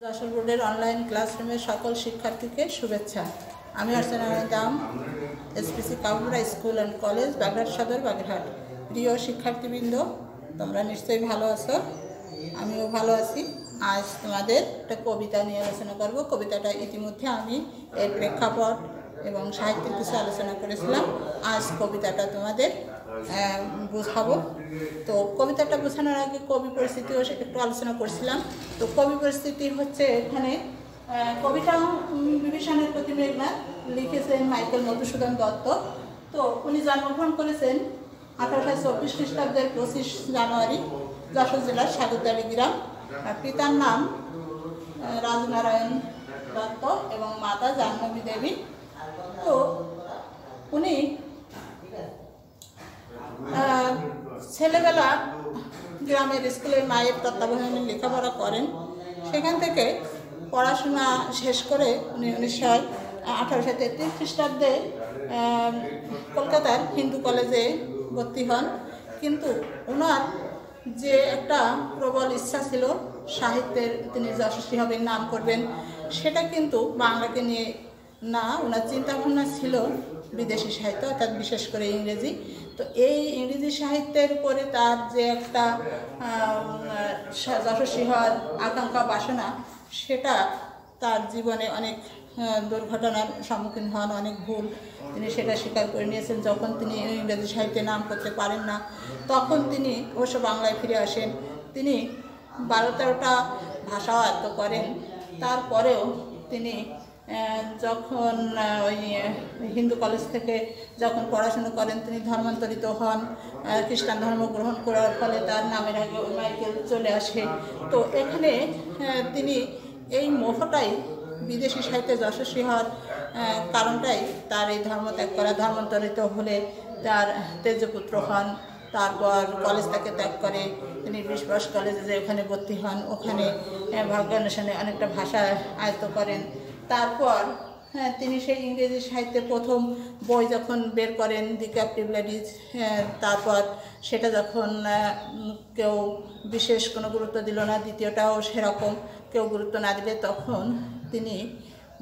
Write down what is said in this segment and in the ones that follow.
যশোর বোর্ডের অনলাইন ক্লাসরুমের সকল শিক্ষার্থীকে শুভেচ্ছা। আমি অর্চনা দাম, এসপিসি কাউন্টরা school and college, Bagerhat Sadar, Bagerhat. প্রিয় শিক্ষার্থীবৃন্দ, তোমরা নিশ্চয়ই ভালো আছো, আমিও ভালো আছি। আজ তোমাদের একটা কবিতা নিয়ে আলোচনা করব। কবিতাটা ইতিমধ্যে আমি এর প্রেক্ষাপট এবং সাহিত্যের কিছু আলোচনা করেছিলাম। আজ কবিতাটা তোমাদের বোঝাবো। তো কবিতাটা বোঝানোর আগে কবি পরিস্থিতিও একটু আলোচনা করছিলাম। তো কবি পরিস্থিতি হচ্ছে এখানে কবিতা বিভীষণের প্রতি মেঘনাদ লিখেছেন মাইকেল মধুসূদন দত্ত। তো উনি জন্মগ্রহণ করেছেন 1824 খ্রিস্টাব্দের 25 জানুয়ারি যশোর জেলার সাগরদাড়ি গ্রাম। পিতার নাম রাজনারায়ণ দত্ত এবং মাতা জাহ্নবী দেবী। তো উনি ছেলেবেলা গ্রামের স্কুলে মায়ের তত্ত্বাবধানে লেখাপড়া করেন। সেখান থেকে পড়াশোনা শেষ করে উনি 1833 খ্রিস্টাব্দে কলকাতার হিন্দু কলেজে ভর্তি হন। কিন্তু ওনার যে একটা প্রবল ইচ্ছা ছিল সাহিত্যের, তিনি যশস্বী হবেন, নাম করবেন, সেটা কিন্তু বাংলাকে নিয়ে না, ওনার চিন্তাভাবনা ছিল বিদেশি সাহিত্য, অর্থাৎ বিশেষ করে ইংরেজি। তো এই ইংরেজি সাহিত্যের উপরে তার যে একটা যশস্বী হওয়ার আকাঙ্ক্ষা, বাসনা, সেটা তার জীবনে অনেক দুর্ঘটনার সম্মুখীন হন, অনেক ভুল তিনি সেটা স্বীকার করে নিয়েছেন। যখন তিনি ইংরেজি সাহিত্যে নাম করতে পারেন না, তখন তিনি অবশ্য বাংলায় ফিরে আসেন। তিনি 12-13টা ভাষাও আয়ত্ত করেন। তারপরেও তিনি যখন ওই হিন্দু কলেজ থেকে যখন পড়াশুনো করেন, তিনি ধর্মান্তরিত হন। খ্রিস্টান ধর্ম গ্রহণ করার ফলে তার নামের আগে মাইকেল চলে আসে। তো এখানে তিনি এই মোহটাই, বিদেশি সাহিত্যে যশস্বী হওয়ার কারণটাই তার এই ধর্ম ত্যাগ করা। ধর্মান্তরিত হলে তার তেজপুত্র হন। তারপর কলেজ তাকে ত্যাগ করে তিনি বিশবাস কলেজে যে ওখানে ভর্তি হন, ওখানে ভাগ্যান্বেষণে অনেকটা ভাষা আয়ত্ত করেন। তারপর তিনি সেই ইংরেজি সাহিত্যে প্রথম বই যখন বের করেন, দি ক্যাপটিভ লেডিজ, তারপর সেটা যখন কেউ বিশেষ কোনো গুরুত্ব দিল না, দ্বিতীয়টাও সেরকম কেউ গুরুত্ব না দিলে, তখন তিনি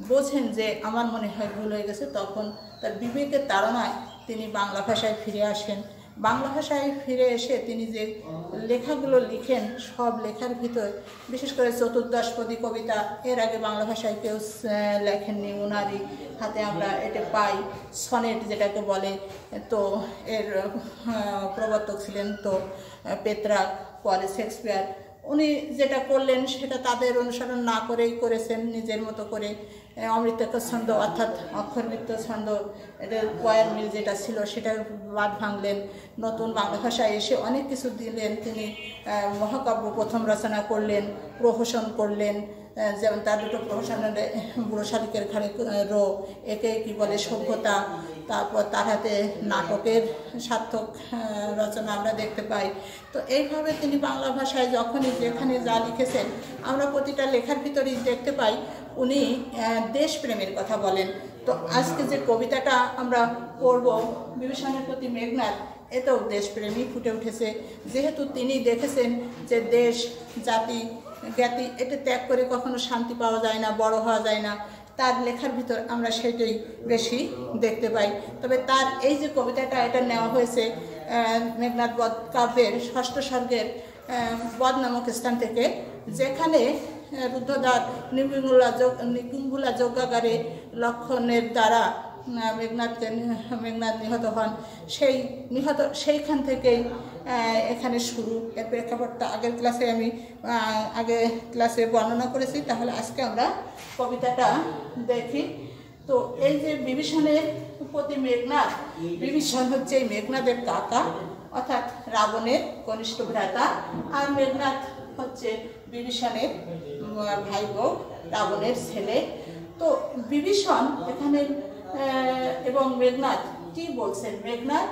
বোঝেন যে আমার মনে হয় ভুল হয়ে গেছে। তখন তার বিবেকের তাড়নায় তিনি বাংলা ভাষায় ফিরে আসেন। বাংলা ভাষায় ফিরে এসে তিনি যে লেখাগুলো লিখেন, সব লেখার ভিতর বিশেষ করে চতুর্দশপদী কবিতা এর আগে বাংলা ভাষায় কেউ লেখেননি। ওনারই হাতে আমরা এটা পাই, সনেট যেটাকে বলে। তো এর প্রবর্তক ছিলেন তো পেত্রার্ক, পরে শেক্সপিয়ার। উনি যেটা করলেন সেটা তাদের অনুসরণ না করেই করেছেন নিজের মতো করে। অমৃতাক্ষর ছন্দ, অর্থাৎ অক্ষরবৃত্ত ছন্দ, এটা পয়ের মিল যেটা ছিল সেটার বাদ ভাঙলেন। নতুন বাংলা ভাষায় এসে অনেক কিছু দিলেন। তিনি মহাকাব্য প্রথম রচনা করলেন, প্রহসন করলেন। যেমন তার দুটো প্রহসনের, বুড়ো শালিকের ঘাড়ে রো, একে কি বলে সভ্যতা। তারপর তার হাতে নাটকের সার্থক রচনা আমরা দেখতে পাই। তো এইভাবে তিনি বাংলা ভাষায় যখনই যেখানে যা লিখেছেন, আমরা প্রতিটা লেখার ভিতরেই দেখতে পাই উনি দেশপ্রেমের কথা বলেন। তো আজকে যে কবিতাটা আমরা পড়ব, বিভীষণের প্রতি মেঘনাদ, এতেও দেশপ্রেমই ফুটে উঠেছে। যেহেতু তিনি দেখেছেন যে দেশ, জাতি, জ্ঞাতি এটা ত্যাগ করে কখনো শান্তি পাওয়া যায় না, বড় হওয়া যায় না। তার লেখার ভিতর আমরা সেটাই বেশি দেখতে পাই। তবে তার এই যে কবিতাটা, এটা নেওয়া হয়েছে মেঘনাদ বধ কাব্যের 6ষ্ঠ সর্গের বধ নামক স্থান থেকে, যেখানে রুদ্ধদ্বার নিকুম্ভুলা যজ্ঞাগারে লক্ষণের দ্বারা মেঘনাদ নিহত হন। সেইখান থেকেই এখানে শুরু। এর প্রেক্ষাপটটা আগের ক্লাসে বর্ণনা করেছি। তাহলে আজকে আমরা কবিতাটা দেখি। তো এই যে বিভীষণের প্রতি মেঘনাদ, বিভীষণ হচ্ছে এই মেঘনাদের কাকা, অর্থাৎ রাবণের কনিষ্ঠ ভ্রাতা। আর মেঘনাদ হচ্ছে বিভীষণের ভাইবো, রাবণের ছেলে। তো বিভীষণ এখানে এবং মেঘনাদ কি বলছেন, মেঘনাদ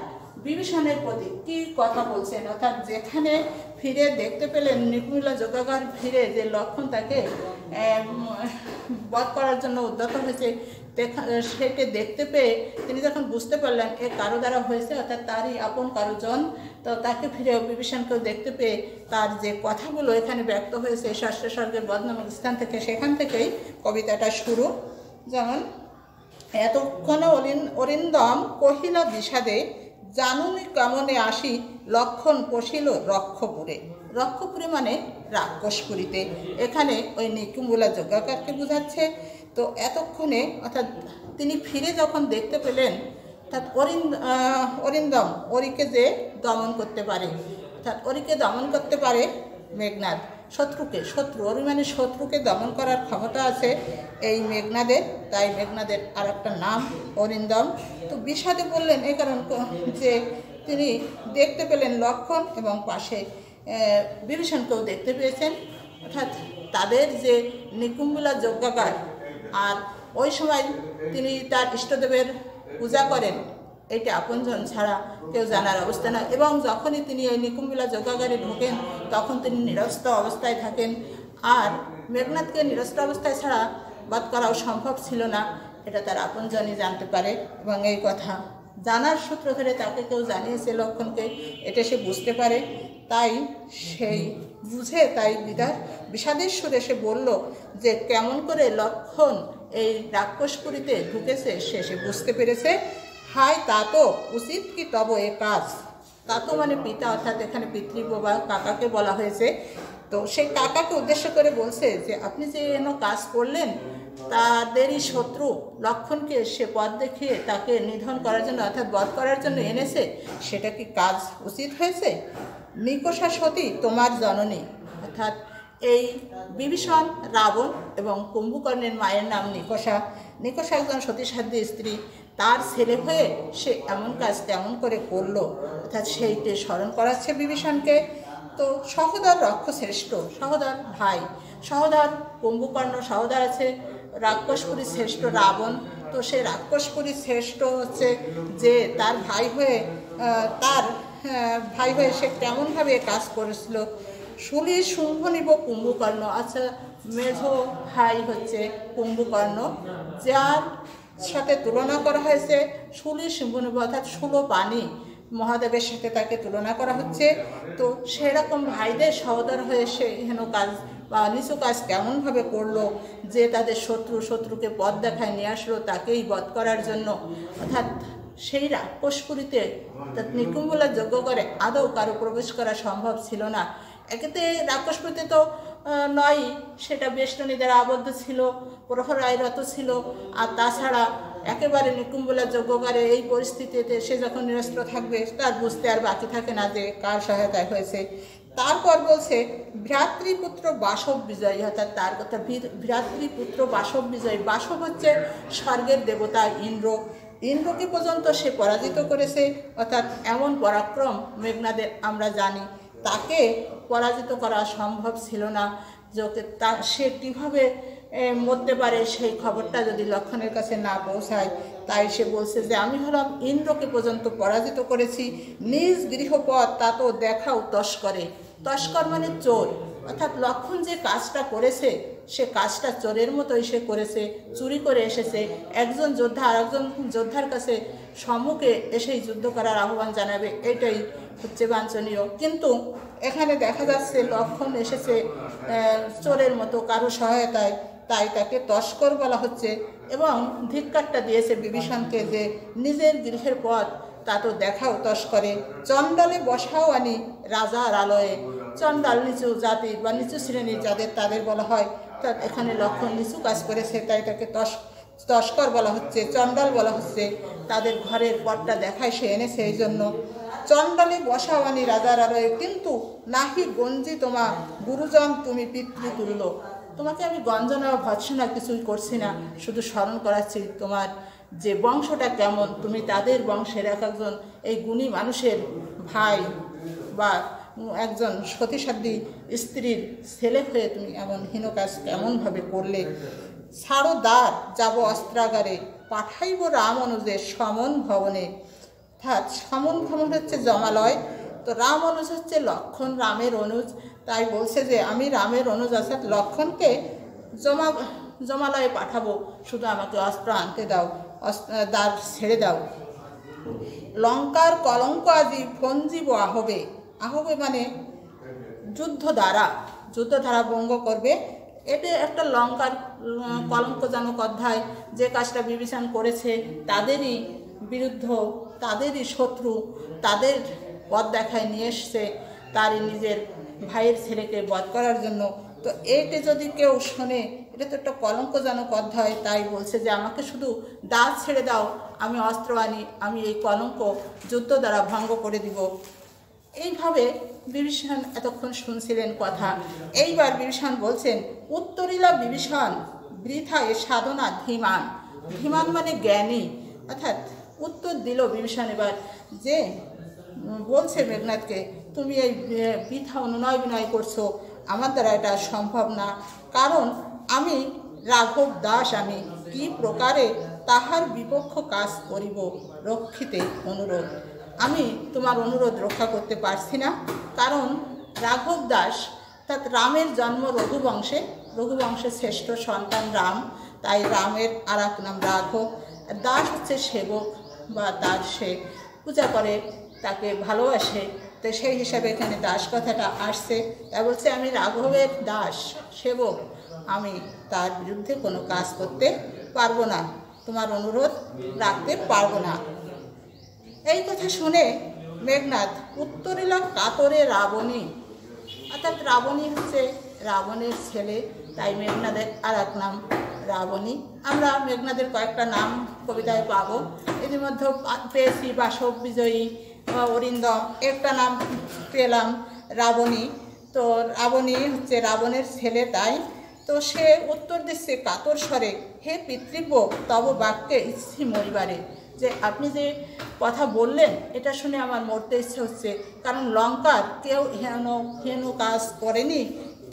বিভীষণের প্রতি কি কথা বলছেন, অর্থাৎ যেখানে ফিরে দেখতে পেলেন, নিকুম্বিলা যজ্ঞাকার ফিরে যে লক্ষণ তাকে বধ করার জন্য উদ্যত হয়েছে, সেকে দেখতে পেয়ে তিনি যখন বুঝতে পারলেন এ কারো দ্বারা হয়েছে, অর্থাৎ তারই আপন কারোজন, তো তাকে ফিরে বিভীষণকেও দেখতে পেয়ে তার যে কথাগুলো এখানে ব্যক্ত হয়েছে ষষ্ঠ স্বর্গের বধ নামক স্থান থেকে, সেখান থেকেই কবিতাটা শুরু। যেমন এতক্ষণে অরিন্দম কহিলা বিষাদে, জানুনি কেমনে আসি লক্ষণ পশিল রক্ষপুরে। রক্ষপুরে মানে রাক্ষসপুরীতে, এখানে ওই নিকুম্বিলা যজ্ঞাকারকে বোঝাচ্ছে। তো এতক্ষণে অর্থাৎ তিনি ফিরে যখন দেখতে পেলেন, অর্থাৎ অরিন্দম অরিকে যে দমন করতে পারে, অর্থাৎ অরিকে দমন করতে পারে মেঘনাদ, শত্রু অরি মানে শত্রুকে দমন করার ক্ষমতা আছে এই মেঘনাদের, তাই মেঘনাদের আর একটা নাম অরিন্দম। তো বিষাদে বললেন এই কারণ যে তিনি দেখতে পেলেন লক্ষণ এবং পাশে বিভীষণকেও দেখতে পেয়েছেন, অর্থাৎ তাদের যে নিকুম্বিলা যজ্ঞাকার, আর ওই সময় তিনি তার ইষ্টদেবের পূজা করেন, এটা আপনজন ছাড়া কেউ জানার অবস্থা না। এবং যখনই তিনি এই নিকুম্বিলা যজ্ঞাগারে ঢোকেন তখন তিনি নিরস্ত্র অবস্থায় থাকেন, আর মেঘনাদকে নিরস্ত্র অবস্থায় ছাড়া বধ করাও সম্ভব ছিল না, এটা তার আপনজনই জানতে পারে। এবং এই কথা জানার সূত্র ধরে তাকে কেউ জানিয়েছে লক্ষণকে, এটা সে বুঝতে পারে, তাই সেই বুঝে তাই বিষাদের সুরে সে বলল যে কেমন করে লক্ষণ এই রাক্ষসপুরীতে ঢুকেছে সে বুঝতে পেরেছে। হায় তা তো উচিত কি তব এ কাজ। তা তো মানে পিতা, অর্থাৎ এখানে পিতৃব্য বা কাকাকে বলা হয়েছে। তো সেই কাকাকে উদ্দেশ্য করে বলছে যে আপনি যে কাজ করলেন, তাদেরই শত্রু লক্ষণকে সে পথ দেখিয়ে তাকে নিধন করার জন্য অর্থাৎ বধ করার জন্য এনেছে, সেটা কি কাজ উচিত হয়েছে? নিকষা সতী তোমার জননী, অর্থাৎ এই বিভীষণ, রাবণ এবং কুম্ভকর্ণের মায়ের নাম নিকষা। নিকষা একজন সতীসাধ্য স্ত্রী, তার ছেলে হয়ে সে এমন কাজ কেমন করে করলো, অর্থাৎ সেইটি স্মরণ করাচ্ছে বিভীষণকে। তো সহোদর রক্ষশ্রেষ্ঠ, সহোদর ভাই, সহোদর কুম্ভকর্ণ, সহোদর আছে রাক্ষসপুরী শ্রেষ্ঠ রাবণ। তো সে রাক্ষসপুরী শ্রেষ্ঠ হচ্ছে যে তার ভাই হয়ে সে কেমনভাবে কাজ করেছিল। শুলি শুম্ভ নিব কুম্ভকর্ণ, আচ্ছা মেঝ ভাই হচ্ছে কুম্ভকর্ণ, যার সাথে তুলনা করা হয়েছে শুলি শুম্ভ নিব, অর্থাৎ ষোলো পানি মহাদেবের সাথে তাকে তুলনা করা হচ্ছে। তো সেরকম ভাইদের সহোদর হয়ে সে হেন কাজ বা নিচু কাজ কেমনভাবে করলো যে তাদের শত্রুকে পথ দেখায় নিয়ে আসলো তাকেই বধ করার জন্য। অর্থাৎ সেই রাক্ষসপুরীতে নিকুম্বিলা যজ্ঞ করে আদৌ কারো প্রবেশ করা সম্ভব ছিল না। একেতে রাক্ষসপুরীতে তো নয়, সেটা বেষ্টনী দ্বারা আবদ্ধ ছিল, প্রহরায়রত ছিল, আর তাছাড়া একেবারে নিকুম্বিলা যজ্ঞকারে এই পরিস্থিতিতে সে যখন নিরস্ত্র থাকবে তার বুঝতে আর বাকি থাকে না যে কার সহায়তায় হয়েছে। তারপর বলছে ভ্রাতৃপুত্র বাসব বিজয়ী, অর্থাৎ তার কথা ভ্রাতৃপুত্র বাসব বিজয়ী। বাসব হচ্ছে স্বর্গের দেবতা ইন্দ্রকে পর্যন্ত সে পরাজিত করেছে, অর্থাৎ এমন পরাক্রম মেঘনাদের আমরা জানি। তাকে পরাজিত করা সম্ভব ছিল না, সে কীভাবে মরতে পারে সেই খবরটা যদি লক্ষণের কাছে না পৌঁছায়। তাই সে বলছে যে আমি হলাম ইন্দ্রকে পর্যন্ত পরাজিত করেছি, নিজ গৃহপথ তা তো দেখাও তস্করে। তস্কর মানে চোর, অর্থাৎ লক্ষণ যে কাজটা করেছে সে কাজটা চোরের মতোই সে করেছে, চুরি করে এসেছে। একজন যোদ্ধা আর একজন যোদ্ধার কাছে সম্মুখে এসেই যুদ্ধ করার আহ্বান জানাবে, এটাই হচ্ছে বাঞ্ছনীয়। কিন্তু এখানে দেখা যাচ্ছে লক্ষণ এসেছে চোরের মতো কারো সহায়তায়, তাই তাকে তস্কর বলা হচ্ছে। এবং ধিক্কারটা দিয়েছে বিভীষণকে যে নিজের গৃহের পথ তা তো দেখাও তস্করে। চণ্ডালে বসাও আনি রাজার আলয়ে। চণ্ডাল নিচু জাতির বা নিচু শ্রেণীর যাদের তাদের বলা হয়, তা এখানে লক্ষণ নিচু কাজ করেছে তাই তাকে তস্কর বলা হচ্ছে, চণ্ডাল বলা হচ্ছে। তাদের ঘরের পথটা দেখায় সে এনেছে, এই জন্য চণ্ডালে বসাও আনি রাজার আলয়ে। কিন্তু নাহি গঞ্জি তোমা গুরুজন তুমি পিতৃতুল্য। তোমাকে আমি গঞ্জনা বা ভৎসনা কিছুই করছি না, শুধু স্মরণ করাচ্ছি তোমার যে বংশটা কেমন, তুমি তাদের বংশের একজন এই গুণী মানুষের ভাই বা একজন সতীসাধ্বী স্ত্রীর ছেলে হয়ে তুমি এমন হীন কাজ কেমনভাবে করলে। ছাড়ো দ্বার যাব অস্ত্রাগারে, পাঠাইব রাম অনুজে সমন ভবনে। অর্থাৎ সমন ভবন হচ্ছে জমালয়, তো রাম অনুজ হচ্ছে লক্ষণ, রামের অনুজ, তাই বলছে যে আমি রামের অনুজ অর্থাৎ লক্ষণকে জমালয়ে পাঠাবো, শুধু আমাকে অস্ত্র আনতে দাও, দ্বার ছেড়ে দাও। লঙ্কার কলঙ্ক আজি ফঞ্জিব আহবে, আহবে মানে যুদ্ধ দ্বারা ভঙ্গ করবে। এটা একটা লঙ্কার কলঙ্কজনক অধ্যায়, যে কাজটা বিভীষণ করেছে তাদেরই বিরুদ্ধ, তাদেরই শত্রু, তাদের পথ দেখায় নিয়ে এসছে তারই নিজের ভাইয়ের ছেলেকে বধ করার জন্য। তো এইটা যদি কেউ শোনে, এটা তো একটা কলঙ্কজনক অধ্যায়, তাই বলছে যে আমাকে শুধু দাঁত ছেড়ে দাও, আমি অস্ত্র আনি, আমি এই কলঙ্ক যুদ্ধ দ্বারা ভঙ্গ করে দিব। এইভাবে বিভীষণ এতক্ষণ শুনছিলেন কথা। এইবার বিভীষণ বলছেন, উত্তরিলা বিভীষণ বৃথা এ সাধনা ধীমান। ধীমান মানে জ্ঞানী, অর্থাৎ উত্তর দিল বিভীষণ এবার, যে বলছে মেঘনাদকে তুমি এই বৃথা অনুনয় বিনয় করছো, আমার দ্বারা এটা সম্ভব না, কারণ আমি রাঘব দাস, আমি কি প্রকারে তাহার বিপক্ষ কাজ করিব, রক্ষিতে অনুরোধ। আমি তোমার অনুরোধ রক্ষা করতে পারছি না, কারণ রাঘব দাস অর্থাৎ রামের জন্ম রঘুবংশে, রঘুবংশের শ্রেষ্ঠ সন্তান রাম, তাই রামের আর এক নাম রাঘব। দাস হচ্ছে সেবক বা তার সে পূজা করে, তাকে ভালোবাসে, তো সেই হিসাবে এখানে দাস কথাটা আসছে। তাই বলছে আমি রাঘবের দাস সেবক, আমি তার বিরুদ্ধে কোনো কাজ করতে পারবো না, তোমার অনুরোধ রাখতে পারবো না। এই কথা শুনে মেঘনাদ উত্তরিলা কাতরে রাবণী, অর্থাৎ রাবণী হচ্ছে রাবণের ছেলে, তাই মেঘনাদের আর এক নাম রাবণী। আমরা মেঘনাদের কয়েকটা নাম কবিতায় পাবো, এর মধ্যে পেয়েছি বাসব বিজয়ী বা অরিন্দম, একটা নাম পেলাম রাবণী। তো রাবণী হচ্ছে রাবণের ছেলে, তাই তো সে উত্তর দিচ্ছে কাতর স্বরে, হে পিতৃব্য তব বাক্যে ইচ্ছি মরিবারে, যে আপনি যে কথা বললেন এটা শুনে আমার মরতে ইচ্ছে হচ্ছে, কারণ লঙ্কার কেউ হেন কাজ করেনি,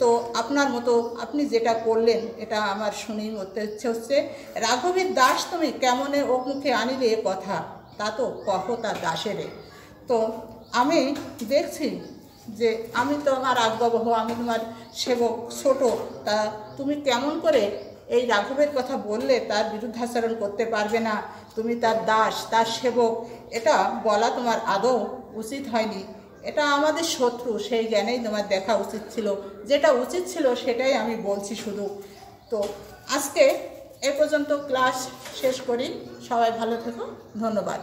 তো আপনার মতো আপনি যেটা করলেন এটা আমার শুনেই মরতে ইচ্ছে হচ্ছে। রাঘবের দাস তুমি কেমনে ও মুখে আনিলে এ কথা, তা তো কহ তা দাসেরে। তো আমি দেখছি যে আমি তো আমার আজ্ঞাবহ, আমি তোমার সেবক ছোট, তা তুমি কেমন করে এই রাঘবের কথা বললে, তার বিরুদ্ধাচরণ করতে পারবে না, তুমি তার দাস, তার সেবক, এটা বলা তোমার আদৌ উচিত হয়নি, এটা আমাদের শত্রু, সেই জ্ঞানেই তোমার দেখা উচিত ছিল, যেটা উচিত ছিল সেটাই আমি বলছি শুধু। তো আজকে এ পর্যন্ত ক্লাস শেষ করি, সবাই ভালো থেকো, ধন্যবাদ।